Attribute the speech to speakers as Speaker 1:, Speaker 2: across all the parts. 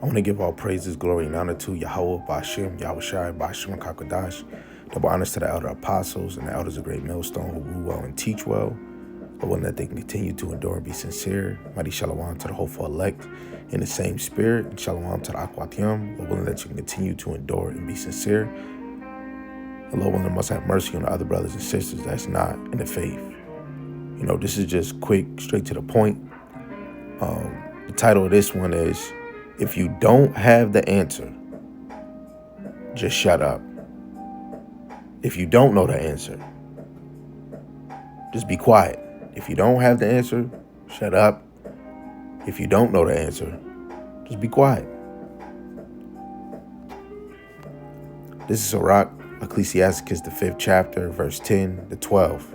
Speaker 1: I want to give all praises, glory, and honor to Yahweh, Ba'ashem, Yahushai, Ba'ashem, Kakadash. Double honors to the elder apostles and the elders of Great Millstone who rule well and teach well. But one that they can continue to endure and be sincere. Mighty Shalom to the hopeful elect in the same spirit. And Shalom to the Akwatium. But willing that you can continue to endure and be sincere. The Lord willing must have mercy on the other brothers and sisters that's not in the faith. You know, this is just quick, straight to the point. The title of this one is, if you don't have the answer, just shut up. If you don't know the answer, just be quiet. If you don't have the answer, shut up. If you don't know the answer, just be quiet. This is Sirach, Ecclesiasticus, the 5th chapter, verse 10 to 12.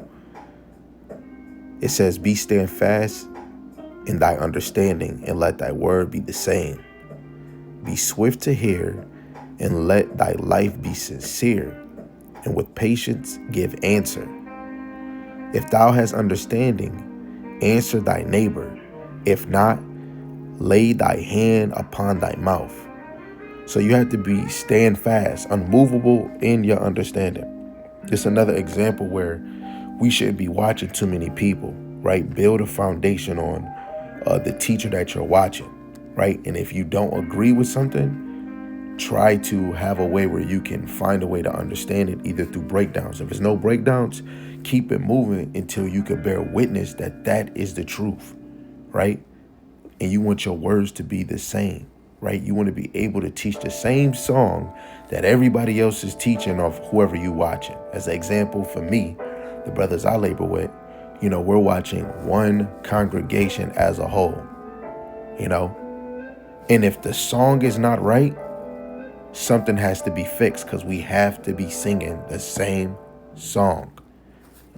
Speaker 1: It says, be stand fast in thy understanding, and let thy word be the same. Be swift to hear, and let thy life be sincere, and with patience give answer. If thou hast understanding, answer thy neighbor. If not, lay thy hand upon thy mouth. So you have to be stand fast, unmovable in your understanding. It's another example where we shouldn't be watching too many people, right? Build a foundation on the teacher that you're watching, right? And if you don't agree with something, try to have a way where you can find a way to understand it, either through breakdowns. If there's no breakdowns, keep it moving until you can bear witness that that is the truth, right? And you want your words to be the same, right? You want to be able to teach the same song that everybody else is teaching of whoever you watching. As an example, for me, the brothers I labor with, you know, we're watching one congregation as a whole, you know? And if the song is not right, something has to be fixed, because we have to be singing the same song.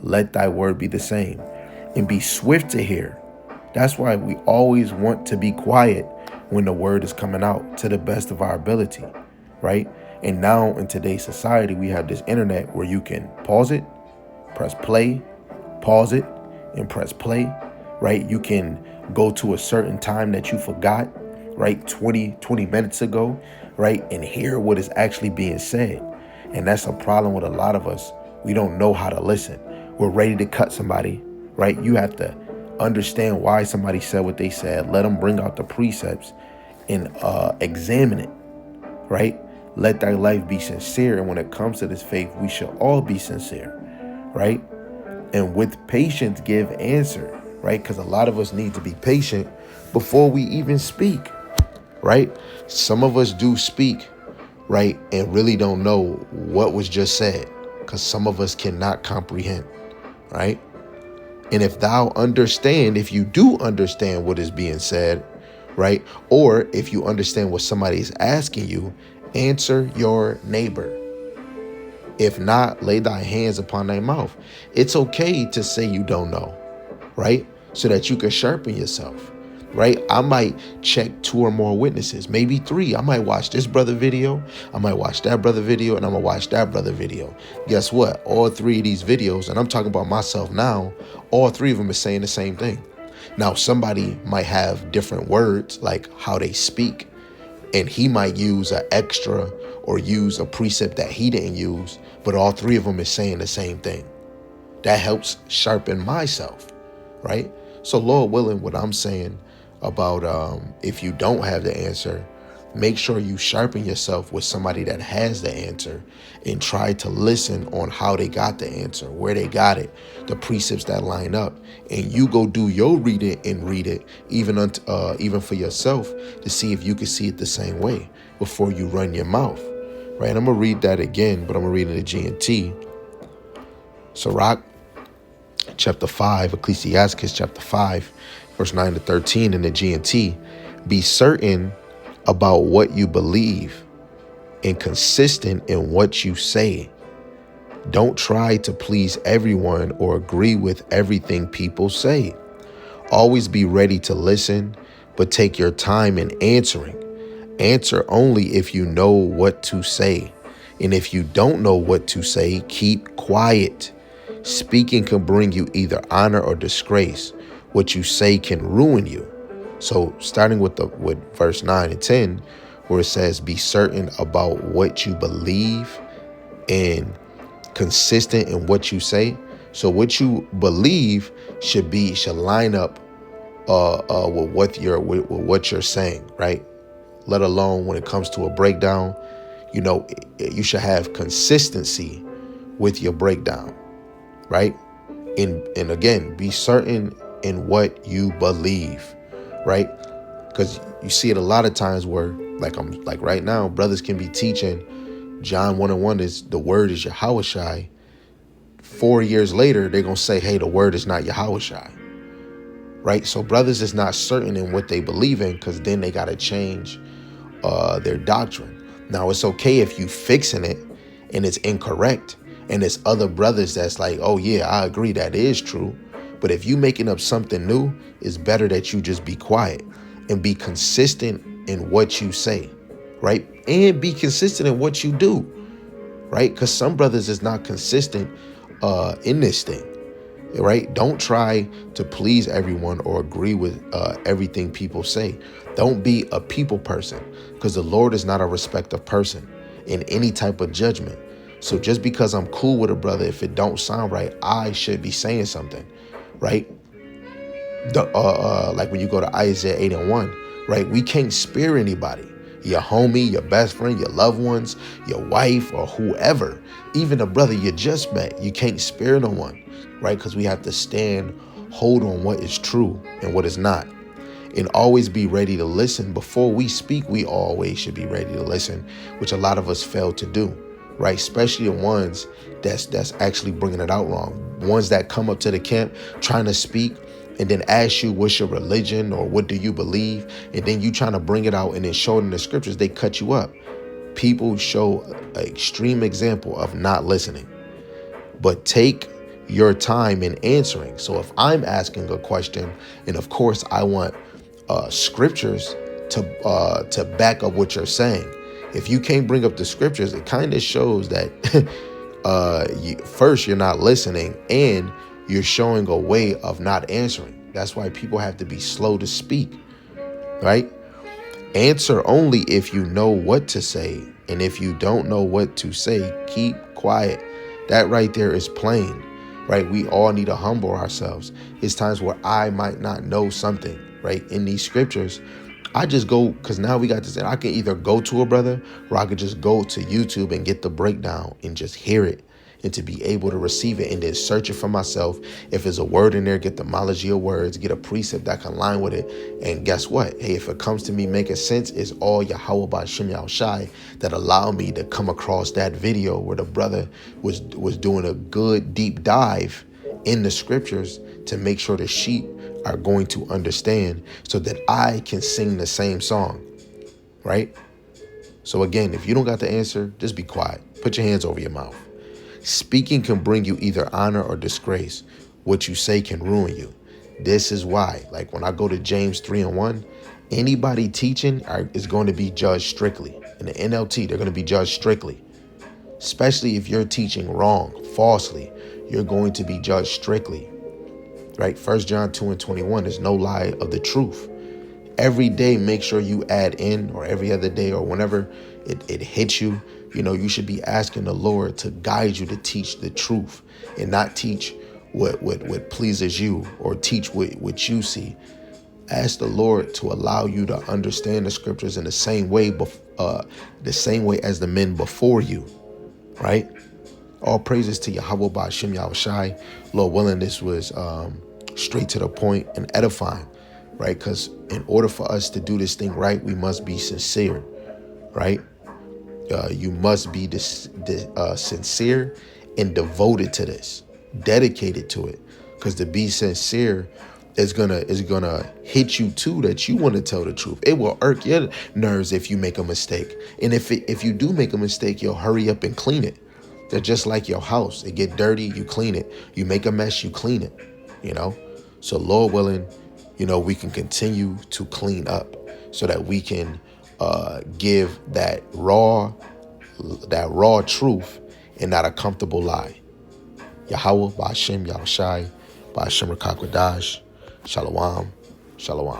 Speaker 1: Let thy word be the same, and be swift to hear. That's why we always want to be quiet when the word is coming out, to the best of our ability, right? And now in today's society, we have this internet where you can pause it, press play, pause it, and press play, right? You can go to a certain time that you forgot, right? 20 minutes ago, right? And hear what is actually being said. And that's a problem with a lot of us. We don't know how to listen. We're ready to cut somebody, right? You have to understand why somebody said what they said. Let them bring out the precepts and examine it, right? Let thy life be sincere. And when it comes to this faith, we should all be sincere, right? And with patience give answer, right? Because a lot of us need to be patient before we even speak, right? Some of us do speak, right, and really don't know what was just said, because some of us cannot comprehend, right? And if you do understand what is being said, right, or if you understand what somebody is asking you, answer your neighbor. If not, lay thy hands upon thy mouth. It's okay to say you don't know, right? So that you can sharpen yourself, right? I might check 2 or more witnesses, maybe 3. I might watch this brother video, I might watch that brother video, and I'm gonna watch that brother video. Guess what? All 3 of these videos, and I'm talking about myself now, all 3 of them are saying the same thing. Now, somebody might have different words, like how they speak, and he might use an extra or use a precept that he didn't use, but all 3 of them is saying the same thing. That helps sharpen myself, right? So Lord willing, what I'm saying about if you don't have the answer, make sure you sharpen yourself with somebody that has the answer, and try to listen on how they got the answer, where they got it, the precepts that line up, and you go do your reading and read it, even for yourself, to see if you can see it the same way before you run your mouth, right? I'm gonna read that again, but I'm gonna read it in GNT. Sirach, chapter 5, Ecclesiasticus chapter 5, verse 9 to 13 in the GNT. Be certain about what you believe and consistent in what you say. Don't try to please everyone or agree with everything people say. Always be ready to listen, but take your time in answering. Answer only if you know what to say. And if you don't know what to say, keep quiet. Speaking can bring you either honor or disgrace. What you say can ruin you. So starting with verse 9 and 10, where it says, be certain about what you believe and consistent in what you say. So what you believe should line up with what you're saying, right? Let alone when it comes to a breakdown, you should have consistency with your breakdown, right? And again, be certain in what you believe, right? Because you see it a lot of times where, like right now, brothers can be teaching John 1:1 is the word is Yahushai. 4 years later, they're gonna say, hey, the word is not Yahushai, right? So brothers is not certain in what they believe in, because then they gotta change their doctrine. Now it's okay if you fixing it and it's incorrect, and it's other brothers that's like, oh yeah, I agree, that is true. But if you making up something new, it's better that you just be quiet and be consistent in what you say, right? And be consistent in what you do, right? Because some brothers is not consistent in this thing, right? Don't try to please everyone or agree with everything people say. Don't be a people person, because the Lord is not a respecter of person in any type of judgment. So just because I'm cool with a brother, if it don't sound right, I should be saying something, right? Like when you go to Isaiah 8:1, right? We can't spare anybody. Your homie, your best friend, your loved ones, your wife, or whoever, even a brother you just met, you can't spare no one, right? Because we have to hold on what is true and what is not. And always be ready to listen. Before we speak, we always should be ready to listen, which a lot of us fail to do, right? Especially the ones that's actually bringing it out wrong. Ones that come up to the camp trying to speak and then ask you what's your religion or what do you believe, and then you trying to bring it out and then show it in the scriptures, they cut you up. People show an extreme example of not listening. But take your time in answering. So if I'm asking a question, and of course I want scriptures to back up what you're saying. If you can't bring up the scriptures, it kind of shows that first, you're not listening, and you're showing a way of not answering. That's why people have to be slow to speak, right? Answer only if you know what to say. And if you don't know what to say, keep quiet. That right there is plain, right? We all need to humble ourselves. It's times where I might not know something, right? In these scriptures, I just go, because now we got this. I can either go to a brother, or I could just go to YouTube and get the breakdown and just hear it, and to be able to receive it and then search it for myself. If there's a word in there, get the etymology of words, get a precept that can align with it. And guess what? Hey, if it comes to me making sense, it's all Yahweh Ba'Shem Yahushai that allowed me to come across that video where the brother was doing a good deep dive in the scriptures to make sure the sheep are going to understand, so that I can sing the same song, right? So again, if you don't got the answer, just be quiet. Put your hands over your mouth. Speaking can bring you either honor or disgrace. What you say can ruin you. This is why, like when I go to James 3:1, anybody teaching is going to be judged strictly. In the NLT, they're going to be judged strictly. Especially if you're teaching wrong, falsely, you're going to be judged strictly. Right? 1 John 2:21 is no lie of the truth. Every day, make sure you add in, or every other day, or whenever it hits you, you should be asking the Lord to guide you to teach the truth, and not teach what pleases you, or teach what you see. Ask the Lord to allow you to understand the scriptures in the same way as the men before you, right? All praises to Yahweh Ba'Shem Yahushai. Lord willing, this was straight to the point and edifying, right? Because in order for us to do this thing right, we must be sincere, right? You must be sincere and devoted to this, dedicated to it. Because to be sincere is gonna hit you too, that you want to tell the truth. It will irk your nerves if you make a mistake, and if you do make a mistake, you'll hurry up and clean it. They're just like your house. It get dirty, you clean it. You make a mess, you clean it. So Lord willing, we can continue to clean up, so that we can give that raw truth and not a comfortable lie. Yahweh Ba'Shem Yahushai Ba'Shem Rakakwadash. Shalom. Shalom.